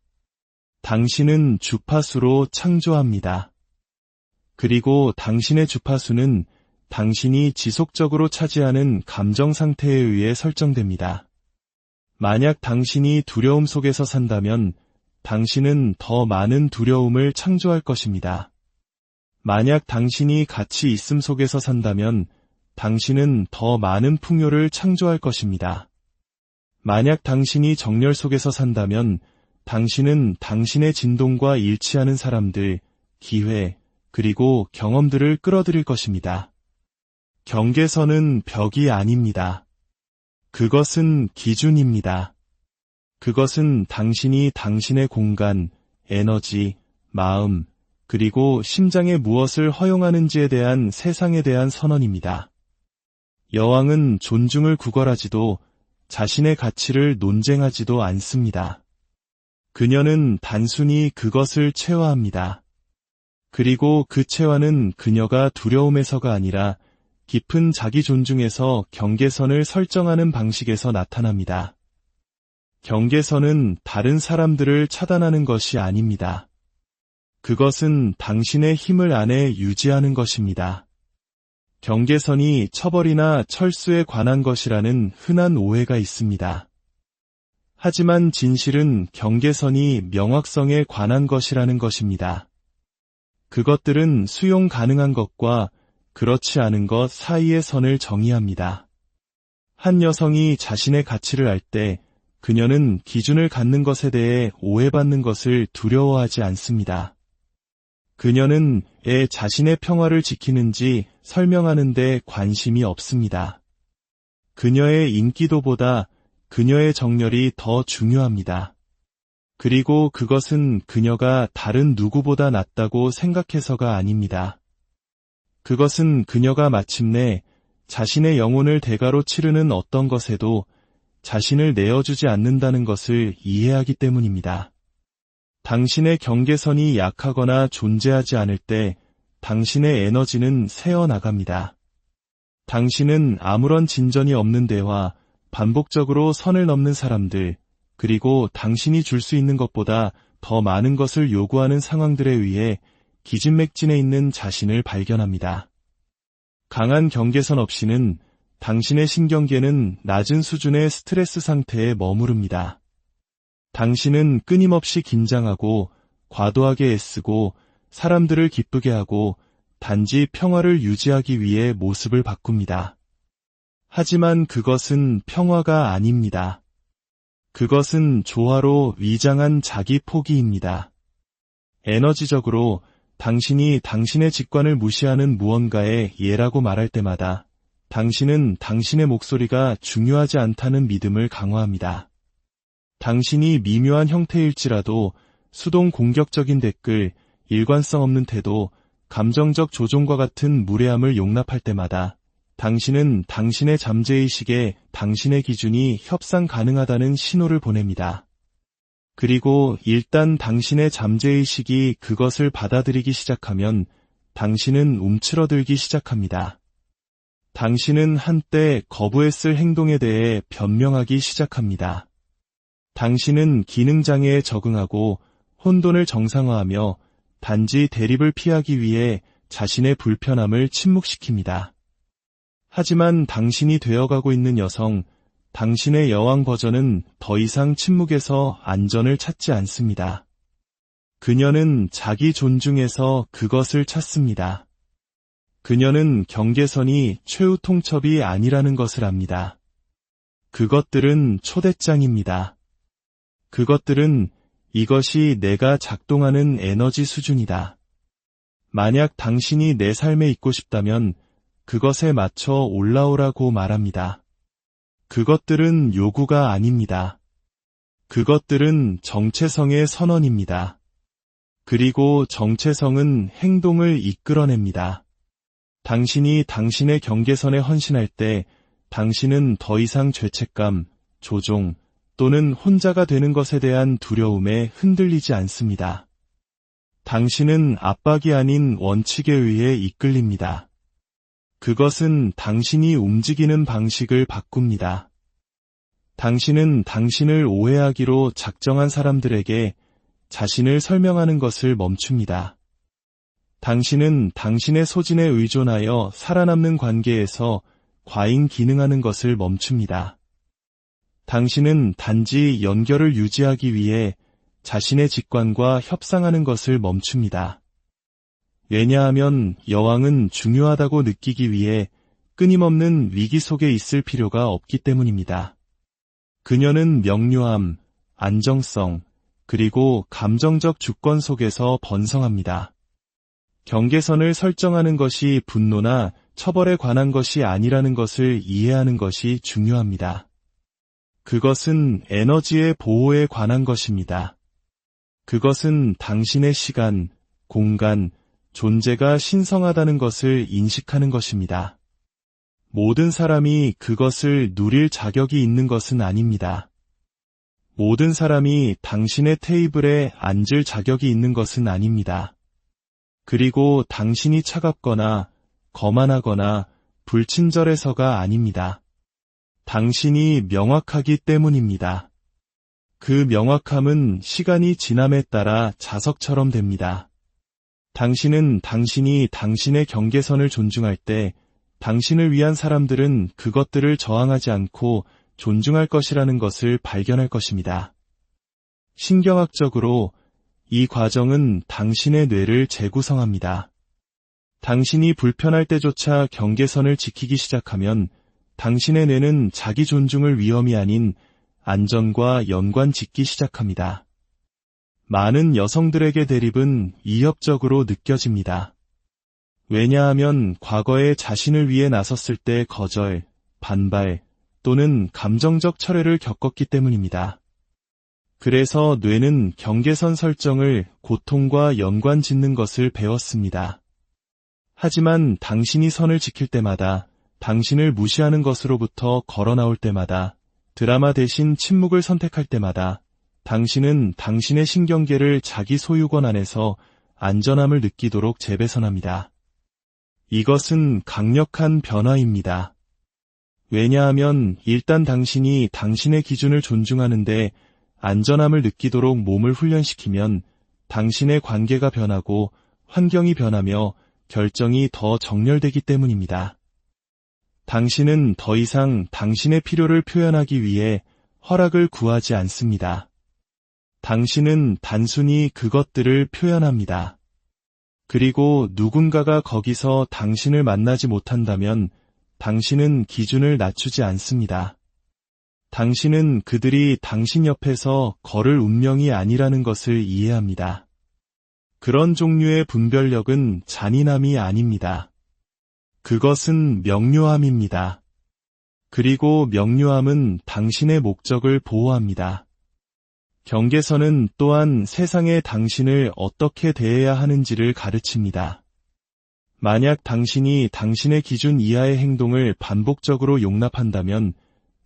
당신은 주파수로 창조합니다. 그리고 당신의 주파수는 당신이 지속적으로 차지하는 감정 상태에 의해 설정됩니다. 만약 당신이 두려움 속에서 산다면 당신은 더 많은 두려움을 창조할 것입니다. 만약 당신이 가치 있음 속에서 산다면 당신은 더 많은 풍요를 창조할 것입니다. 만약 당신이 정열 속에서 산다면 당신은 당신의 진동과 일치하는 사람들, 기회, 그리고 경험들을 끌어들일 것입니다. 경계선은 벽이 아닙니다. 그것은 기준입니다. 그것은 당신이 당신의 공간, 에너지, 마음, 그리고 심장에 무엇을 허용하는지에 대한 세상에 대한 선언입니다. 여왕은 존중을 구걸하지도 자신의 가치를 논쟁하지도 않습니다. 그녀는 단순히 그것을 체화합니다. 그리고 그 체화는 그녀가 두려움에서가 아니라 깊은 자기 존중에서 경계선을 설정하는 방식에서 나타납니다. 경계선은 다른 사람들을 차단하는 것이 아닙니다. 그것은 당신의 힘을 안에 유지하는 것입니다. 경계선이 처벌이나 철수에 관한 것이라는 흔한 오해가 있습니다. 하지만 진실은 경계선이 명확성에 관한 것이라는 것입니다. 그것들은 수용 가능한 것과 그렇지 않은 것 사이의 선을 정의합니다. 한 여성이 자신의 가치를 알 때 그녀는 기준을 갖는 것에 대해 오해받는 것을 두려워하지 않습니다. 그녀는 자신의 평화를 지키는지 설명하는 데 관심이 없습니다. 그녀의 인기도보다 그녀의 정열이 더 중요합니다. 그리고 그것은 그녀가 다른 누구보다 낫다고 생각해서가 아닙니다. 그것은 그녀가 마침내 자신의 영혼을 대가로 치르는 어떤 것에도 자신을 내어주지 않는다는 것을 이해하기 때문입니다. 당신의 경계선이 약하거나 존재하지 않을 때 당신의 에너지는 새어나갑니다. 당신은 아무런 진전이 없는 데와 반복적으로 선을 넘는 사람들, 그리고 당신이 줄 수 있는 것보다 더 많은 것을 요구하는 상황들에 의해 기진맥진해 있는 자신을 발견합니다. 강한 경계선 없이는 당신의 신경계는 낮은 수준의 스트레스 상태에 머무릅니다. 당신은 끊임없이 긴장하고 과도하게 애쓰고 사람들을 기쁘게 하고 단지 평화를 유지하기 위해 모습을 바꿉니다. 하지만 그것은 평화가 아닙니다. 그것은 조화로 위장한 자기 포기입니다. 에너지적으로 당신이 당신의 직관을 무시하는 무언가의 예라고 말할 때마다 당신은 당신의 목소리가 중요하지 않다는 믿음을 강화합니다. 당신이 미묘한 형태일지라도 수동 공격적인 댓글, 일관성 없는 태도, 감정적 조종과 같은 무례함을 용납할 때마다 당신은 당신의 잠재의식에 당신의 기준이 협상 가능하다는 신호를 보냅니다. 그리고 일단 당신의 잠재의식이 그것을 받아들이기 시작하면 당신은 움츠러들기 시작합니다. 당신은 한때 거부했을 행동에 대해 변명하기 시작합니다. 당신은 기능장애에 적응하고 혼돈을 정상화하며 단지 대립을 피하기 위해 자신의 불편함을 침묵시킵니다. 하지만 당신이 되어가고 있는 여성, 당신의 여왕 버전은 더 이상 침묵에서 안전을 찾지 않습니다. 그녀는 자기 존중에서 그것을 찾습니다. 그녀는 경계선이 최후 통첩이 아니라는 것을 압니다. 그것들은 초대장입니다. 그것들은 이것이 내가 작동하는 에너지 수준이다. 만약 당신이 내 삶에 있고 싶다면 그것에 맞춰 올라오라고 말합니다. 그것들은 요구가 아닙니다. 그것들은 정체성의 선언입니다. 그리고 정체성은 행동을 이끌어냅니다. 당신이 당신의 경계선에 헌신할 때 당신은 더 이상 죄책감, 조종 또는 혼자가 되는 것에 대한 두려움에 흔들리지 않습니다. 당신은 압박이 아닌 원칙에 의해 이끌립니다. 그것은 당신이 움직이는 방식을 바꿉니다. 당신은 당신을 오해하기로 작정한 사람들에게 자신을 설명하는 것을 멈춥니다. 당신은 당신의 소진에 의존하여 살아남는 관계에서 과잉 기능하는 것을 멈춥니다. 당신은 단지 연결을 유지하기 위해 자신의 직관과 협상하는 것을 멈춥니다. 왜냐하면 여왕은 중요하다고 느끼기 위해 끊임없는 위기 속에 있을 필요가 없기 때문입니다. 그녀는 명료함, 안정성, 그리고 감정적 주권 속에서 번성합니다. 경계선을 설정하는 것이 분노나 처벌에 관한 것이 아니라는 것을 이해하는 것이 중요합니다. 그것은 에너지의 보호에 관한 것입니다. 그것은 당신의 시간, 공간, 존재가 신성하다는 것을 인식하는 것입니다. 모든 사람이 그것을 누릴 자격이 있는 것은 아닙니다. 모든 사람이 당신의 테이블에 앉을 자격이 있는 것은 아닙니다. 그리고 당신이 차갑거나 거만하거나 불친절해서가 아닙니다. 당신이 명확하기 때문입니다. 그 명확함은 시간이 지남에 따라 자석처럼 됩니다. 당신은 당신이 당신의 경계선을 존중할 때 당신을 위한 사람들은 그것들을 저항하지 않고 존중할 것이라는 것을 발견할 것입니다. 신경학적으로 이 과정은 당신의 뇌를 재구성합니다. 당신이 불편할 때조차 경계선을 지키기 시작하면 당신의 뇌는 자기 존중을 위험이 아닌 안전과 연관 짓기 시작합니다. 많은 여성들에게 대립은 위협적으로 느껴집니다. 왜냐하면 과거에 자신을 위해 나섰을 때 거절, 반발 또는 감정적 철회를 겪었기 때문입니다. 그래서 뇌는 경계선 설정을 고통과 연관 짓는 것을 배웠습니다. 하지만 당신이 선을 지킬 때마다, 당신을 무시하는 것으로부터 걸어 나올 때마다, 드라마 대신 침묵을 선택할 때마다 당신은 당신의 신경계를 자기 소유권 안에서 안전함을 느끼도록 재배선합니다. 이것은 강력한 변화입니다. 왜냐하면 일단 당신이 당신의 기준을 존중하는데 안전함을 느끼도록 몸을 훈련시키면 당신의 관계가 변하고 환경이 변하며 결정이 더 정렬되기 때문입니다. 당신은 더 이상 당신의 필요를 표현하기 위해 허락을 구하지 않습니다. 당신은 단순히 그것들을 표현합니다. 그리고 누군가가 거기서 당신을 만나지 못한다면 당신은 기준을 낮추지 않습니다. 당신은 그들이 당신 옆에서 걸을 운명이 아니라는 것을 이해합니다. 그런 종류의 분별력은 잔인함이 아닙니다. 그것은 명료함입니다. 그리고 명료함은 당신의 목적을 보호합니다. 경계선은 또한 세상에 당신을 어떻게 대해야 하는지를 가르칩니다. 만약 당신이 당신의 기준 이하의 행동을 반복적으로 용납한다면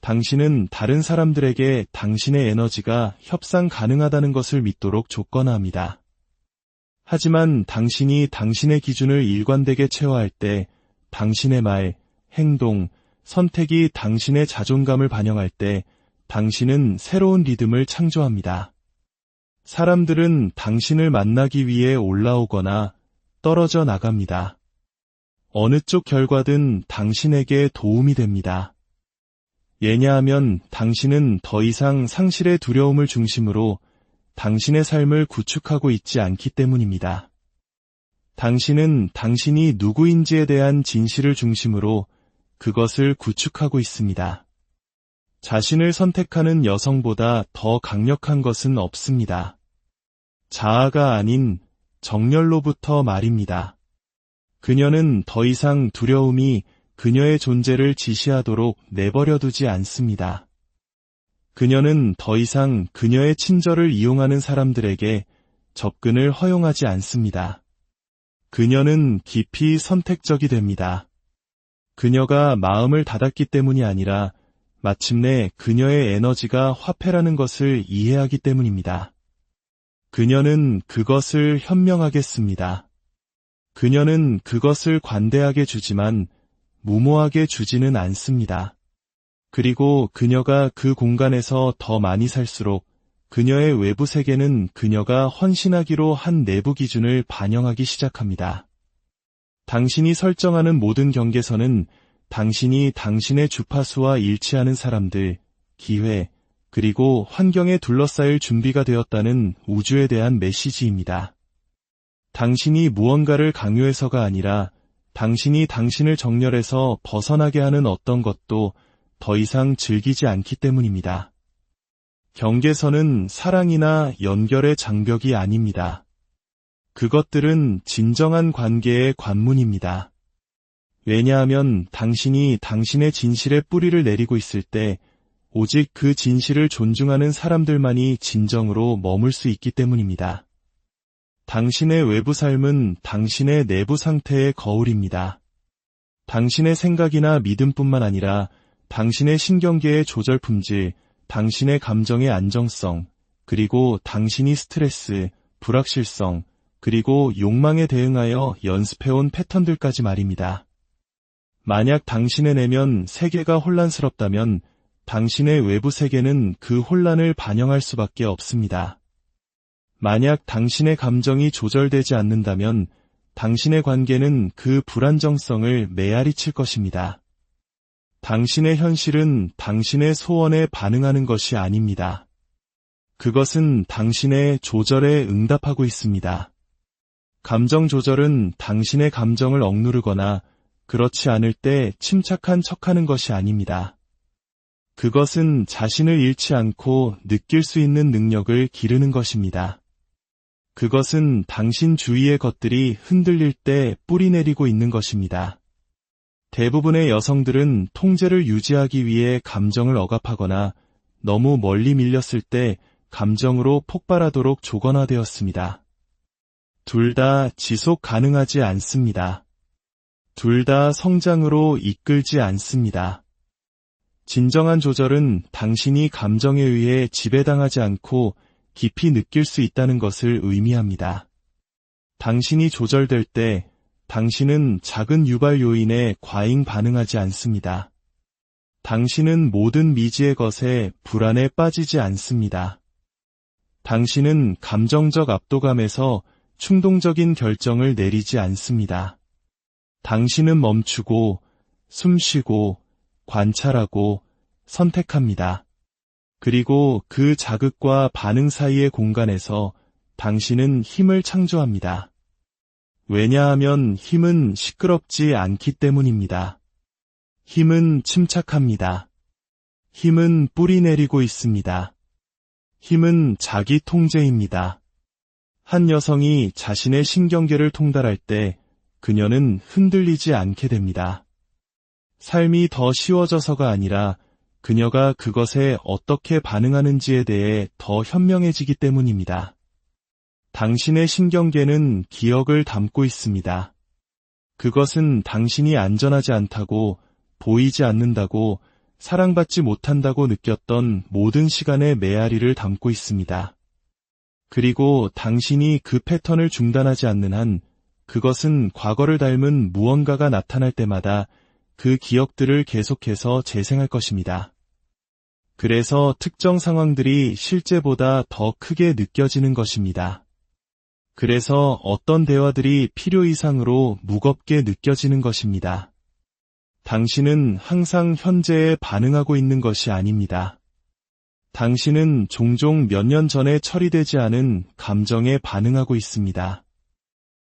당신은 다른 사람들에게 당신의 에너지가 협상 가능하다는 것을 믿도록 조건화합니다. 하지만 당신이 당신의 기준을 일관되게 체화할 때 당신의 말, 행동, 선택이 당신의 자존감을 반영할 때 당신은 새로운 리듬을 창조합니다. 사람들은 당신을 만나기 위해 올라오거나 떨어져 나갑니다. 어느 쪽 결과든 당신에게 도움이 됩니다. 왜냐하면 당신은 더 이상 상실의 두려움을 중심으로 당신의 삶을 구축하고 있지 않기 때문입니다. 당신은 당신이 누구인지에 대한 진실을 중심으로 그것을 구축하고 있습니다. 자신을 선택하는 여성보다 더 강력한 것은 없습니다. 자아가 아닌 정열로부터 말입니다. 그녀는 더 이상 두려움이 그녀의 존재를 지시하도록 내버려두지 않습니다. 그녀는 더 이상 그녀의 친절을 이용하는 사람들에게 접근을 허용하지 않습니다. 그녀는 깊이 선택적이 됩니다. 그녀가 마음을 닫았기 때문이 아니라 마침내 그녀의 에너지가 화폐라는 것을 이해하기 때문입니다. 그녀는 그것을 현명하겠습니다. 그녀는 그것을 관대하게 주지만 무모하게 주지는 않습니다. 그리고 그녀가 그 공간에서 더 많이 살수록 그녀의 외부 세계는 그녀가 헌신하기로 한 내부 기준을 반영하기 시작합니다. 당신이 설정하는 모든 경계선은 당신이 당신의 주파수와 일치하는 사람들, 기회, 그리고 환경에 둘러싸일 준비가 되었다는 우주에 대한 메시지입니다. 당신이 무언가를 강요해서가 아니라 당신이 당신을 정렬해서 벗어나게 하는 어떤 것도 더 이상 즐기지 않기 때문입니다. 경계선은 사랑이나 연결의 장벽이 아닙니다. 그것들은 진정한 관계의 관문입니다. 왜냐하면 당신이 당신의 진실에 뿌리를 내리고 있을 때 오직 그 진실을 존중하는 사람들만이 진정으로 머물 수 있기 때문입니다. 당신의 외부 삶은 당신의 내부 상태의 거울입니다. 당신의 생각이나 믿음뿐만 아니라 당신의 신경계의 조절 품질, 당신의 감정의 안정성, 그리고 당신이 스트레스, 불확실성, 그리고 욕망에 대응하여 연습해온 패턴들까지 말입니다. 만약 당신의 내면 세계가 혼란스럽다면 당신의 외부 세계는 그 혼란을 반영할 수밖에 없습니다. 만약 당신의 감정이 조절되지 않는다면 당신의 관계는 그 불안정성을 메아리 칠 것입니다. 당신의 현실은 당신의 소원에 반응하는 것이 아닙니다. 그것은 당신의 조절에 응답하고 있습니다. 감정 조절은 당신의 감정을 억누르거나 그렇지 않을 때 침착한 척하는 것이 아닙니다. 그것은 자신을 잃지 않고 느낄 수 있는 능력을 기르는 것입니다. 그것은 당신 주위의 것들이 흔들릴 때 뿌리 내리고 있는 것입니다. 대부분의 여성들은 통제를 유지하기 위해 감정을 억압하거나 너무 멀리 밀렸을 때 감정으로 폭발하도록 조건화되었습니다. 둘 다 지속 가능하지 않습니다. 둘 다 성장으로 이끌지 않습니다. 진정한 조절은 당신이 감정에 의해 지배당하지 않고 깊이 느낄 수 있다는 것을 의미합니다. 당신이 조절될 때 당신은 작은 유발 요인에 과잉 반응하지 않습니다. 당신은 모든 미지의 것에 불안에 빠지지 않습니다. 당신은 감정적 압도감에서 충동적인 결정을 내리지 않습니다. 당신은 멈추고, 숨쉬고, 관찰하고, 선택합니다. 그리고 그 자극과 반응 사이의 공간에서 당신은 힘을 창조합니다. 왜냐하면 힘은 시끄럽지 않기 때문입니다. 힘은 침착합니다. 힘은 뿌리 내리고 있습니다. 힘은 자기 통제입니다. 한 여성이 자신의 신경계를 통달할 때 그녀는 흔들리지 않게 됩니다. 삶이 더 쉬워져서가 아니라 그녀가 그것에 어떻게 반응하는지에 대해 더 현명해지기 때문입니다. 당신의 신경계는 기억을 담고 있습니다. 그것은 당신이 안전하지 않다고, 보이지 않는다고, 사랑받지 못한다고 느꼈던 모든 시간의 메아리를 담고 있습니다. 그리고 당신이 그 패턴을 중단하지 않는 한 그것은 과거를 닮은 무언가가 나타날 때마다 그 기억들을 계속해서 재생할 것입니다. 그래서 특정 상황들이 실제보다 더 크게 느껴지는 것입니다. 그래서 어떤 대화들이 필요 이상으로 무겁게 느껴지는 것입니다. 당신은 항상 현재에 반응하고 있는 것이 아닙니다. 당신은 종종 몇 년 전에 처리되지 않은 감정에 반응하고 있습니다.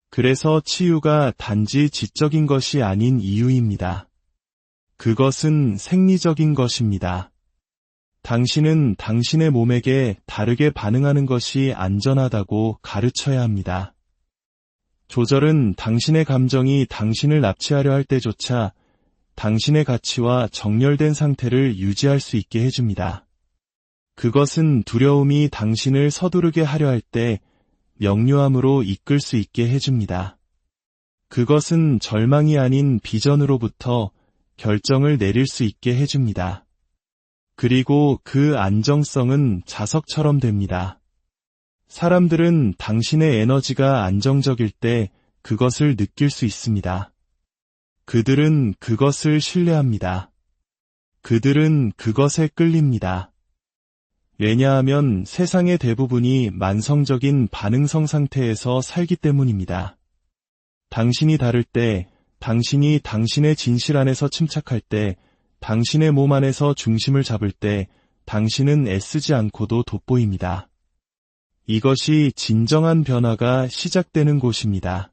그래서 치유가 단지 지적인 것이 아닌 이유입니다. 그것은 생리적인 것입니다. 당신은 당신의 몸에게 다르게 반응하는 것이 안전하다고 가르쳐야 합니다. 조절은 당신의 감정이 당신을 납치하려 할 때조차 당신의 가치와 정렬된 상태를 유지할 수 있게 해줍니다. 그것은 두려움이 당신을 서두르게 하려 할 때 명료함으로 이끌 수 있게 해줍니다. 그것은 절망이 아닌 비전으로부터 결정을 내릴 수 있게 해줍니다. 그리고 그 안정성은 자석처럼 됩니다. 사람들은 당신의 에너지가 안정적일 때 그것을 느낄 수 있습니다. 그들은 그것을 신뢰합니다. 그들은 그것에 끌립니다. 왜냐하면 세상의 대부분이 만성적인 반응성 상태에서 살기 때문입니다. 당신이 다를 때, 당신이 당신의 진실 안에서 침착할 때, 당신의 몸 안에서 중심을 잡을 때, 당신은 애쓰지 않고도 돋보입니다. 이것이 진정한 변화가 시작되는 곳입니다.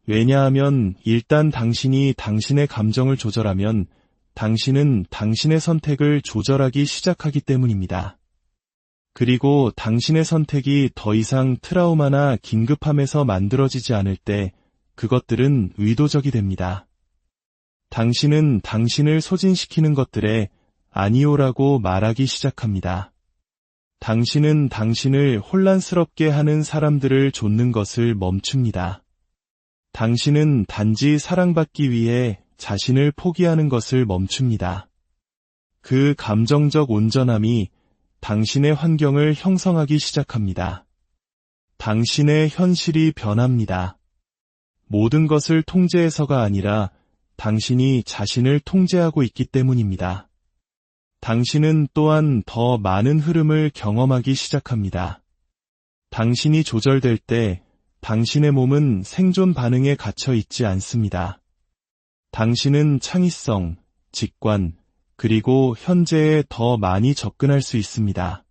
왜냐하면 일단 당신이 당신의 감정을 조절하면 당신은 당신의 선택을 조절하기 시작하기 때문입니다. 그리고 당신의 선택이 더 이상 트라우마나 긴급함에서 만들어지지 않을 때 그것들은 의도적이 됩니다. 당신은 당신을 소진시키는 것들에 아니오라고 말하기 시작합니다. 당신은 당신을 혼란스럽게 하는 사람들을 좇는 것을 멈춥니다. 당신은 단지 사랑받기 위해 자신을 포기하는 것을 멈춥니다. 그 감정적 온전함이 당신의 환경을 형성하기 시작합니다. 당신의 현실이 변합니다. 모든 것을 통제해서가 아니라 당신이 자신을 통제하고 있기 때문입니다. 당신은 또한 더 많은 흐름을 경험하기 시작합니다. 당신이 조절될 때 당신의 몸은 생존 반응에 갇혀 있지 않습니다. 당신은 창의성, 직관, 그리고 현재에 더 많이 접근할 수 있습니다.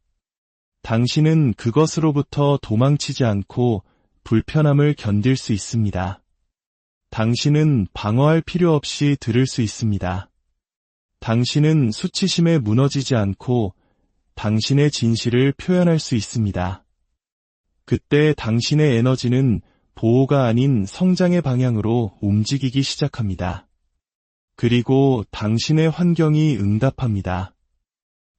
당신은 그것으로부터 도망치지 않고 불편함을 견딜 수 있습니다. 당신은 방어할 필요 없이 들을 수 있습니다. 당신은 수치심에 무너지지 않고 당신의 진실을 표현할 수 있습니다. 그때 당신의 에너지는 보호가 아닌 성장의 방향으로 움직이기 시작합니다. 그리고 당신의 환경이 응답합니다.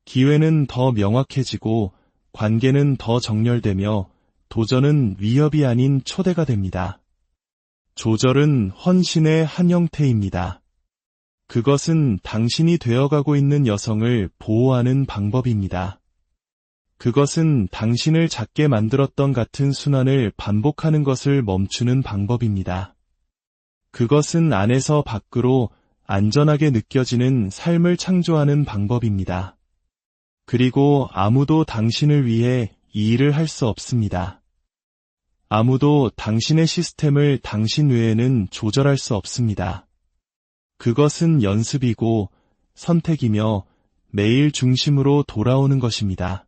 기회는 더 명확해지고 관계는 더 정렬되며 도전은 위협이 아닌 초대가 됩니다. 조절은 헌신의 한 형태입니다. 그것은 당신이 되어가고 있는 여성을 보호하는 방법입니다. 그것은 당신을 작게 만들었던 같은 순환을 반복하는 것을 멈추는 방법입니다. 그것은 안에서 밖으로 안전하게 느껴지는 삶을 창조하는 방법입니다. 그리고 아무도 당신을 위해 이 일을 할 수 없습니다. 아무도 당신의 시스템을 당신 외에는 조절할 수 없습니다. 그것은 연습이고 선택이며 매일 중심으로 돌아오는 것입니다.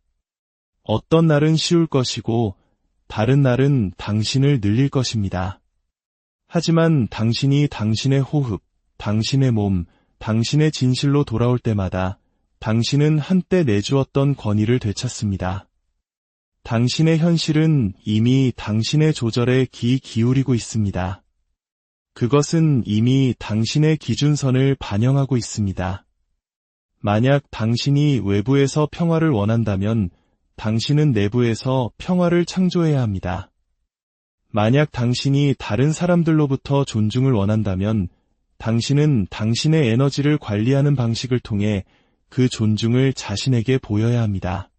어떤 날은 쉬울 것이고 다른 날은 당신을 늘릴 것입니다. 하지만 당신이 당신의 호흡, 당신의 몸, 당신의 진실로 돌아올 때마다 당신은 한때 내주었던 권위를 되찾습니다. 당신의 현실은 이미 당신의 조절에 귀 기울이고 있습니다. 그것은 이미 당신의 기준선을 반영하고 있습니다. 만약 당신이 외부에서 평화를 원한다면 당신은 내부에서 평화를 창조해야 합니다. 만약 당신이 다른 사람들로부터 존중을 원한다면 당신은 당신의 에너지를 관리하는 방식을 통해 그 존중을 자신에게 보여야 합니다.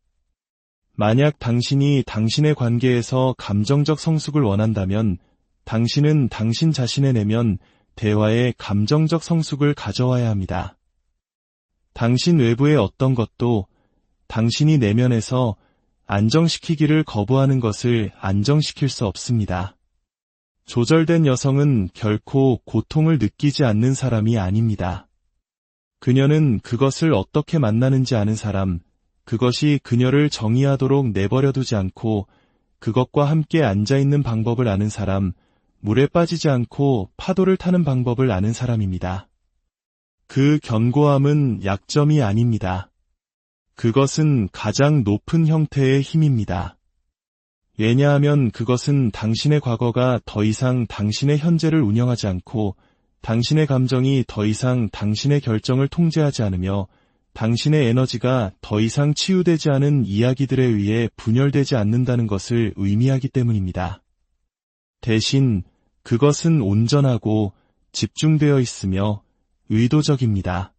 만약 당신이 당신의 관계에서 감정적 성숙을 원한다면 당신은 당신 자신의 내면 대화의 감정적 성숙을 가져와야 합니다. 당신 외부의 어떤 것도 당신이 내면에서 안정시키기를 거부하는 것을 안정시킬 수 없습니다. 조절된 여성은 결코 고통을 느끼지 않는 사람이 아닙니다. 그녀는 그것을 어떻게 만나는지 아는 사람, 그것이 그녀를 정의하도록 내버려두지 않고 그것과 함께 앉아있는 방법을 아는 사람, 물에 빠지지 않고 파도를 타는 방법을 아는 사람입니다. 그 견고함은 약점이 아닙니다. 그것은 가장 높은 형태의 힘입니다. 왜냐하면 그것은 당신의 과거가 더 이상 당신의 현재를 운영하지 않고 당신의 감정이 더 이상 당신의 결정을 통제하지 않으며 당신의 에너지가 더 이상 치유되지 않은 이야기들에 의해 분열되지 않는다는 것을 의미하기 때문입니다. 대신 그것은 온전하고 집중되어 있으며 의도적입니다.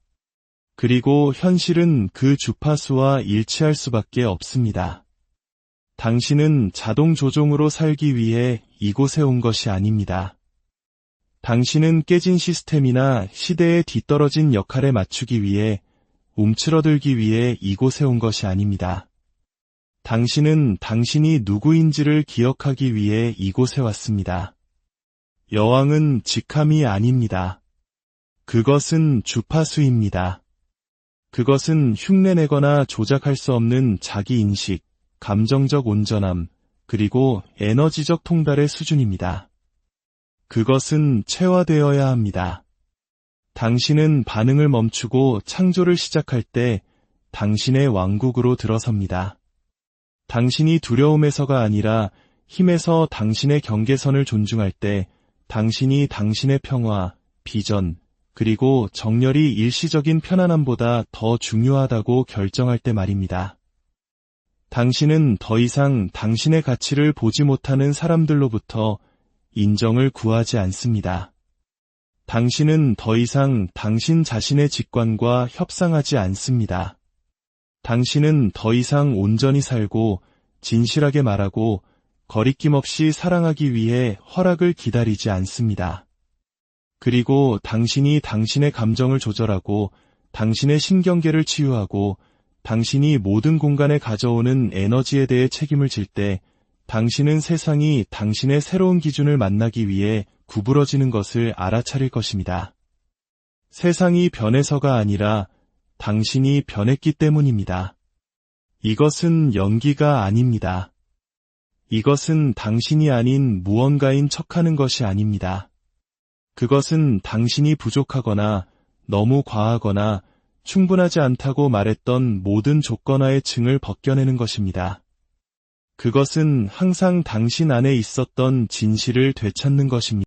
그리고 현실은 그 주파수와 일치할 수밖에 없습니다. 당신은 자동 조종으로 살기 위해 이곳에 온 것이 아닙니다. 당신은 깨진 시스템이나 시대에 뒤떨어진 역할에 맞추기 위해 움츠러들기 위해 이곳에 온 것이 아닙니다. 당신은 당신이 누구인지를 기억하기 위해 이곳에 왔습니다. 여왕은 직함이 아닙니다. 그것은 주파수입니다. 그것은 흉내내거나 조작할 수 없는 자기인식, 감정적 온전함, 그리고 에너지적 통달의 수준입니다. 그것은 체화되어야 합니다. 당신은 반응을 멈추고 창조를 시작할 때 당신의 왕국으로 들어섭니다. 당신이 두려움에서가 아니라 힘에서 당신의 경계선을 존중할 때 당신이 당신의 평화, 비전, 그리고 정렬이 일시적인 편안함보다 더 중요하다고 결정할 때 말입니다. 당신은 더 이상 당신의 가치를 보지 못하는 사람들로부터 인정을 구하지 않습니다. 당신은 더 이상 당신 자신의 직관과 협상하지 않습니다. 당신은 더 이상 온전히 살고 진실하게 말하고 거리낌 없이 사랑하기 위해 허락을 기다리지 않습니다. 그리고 당신이 당신의 감정을 조절하고 당신의 신경계를 치유하고 당신이 모든 공간에 가져오는 에너지에 대해 책임을 질 때 당신은 세상이 당신의 새로운 기준을 만나기 위해 구부러지는 것을 알아차릴 것입니다. 세상이 변해서가 아니라 당신이 변했기 때문입니다. 이것은 연기가 아닙니다. 이것은 당신이 아닌 무언가인 척하는 것이 아닙니다. 그것은 당신이 부족하거나 너무 과하거나 충분하지 않다고 말했던 모든 조건화의 층을 벗겨내는 것입니다. 그것은 항상 당신 안에 있었던 진실을 되찾는 것입니다.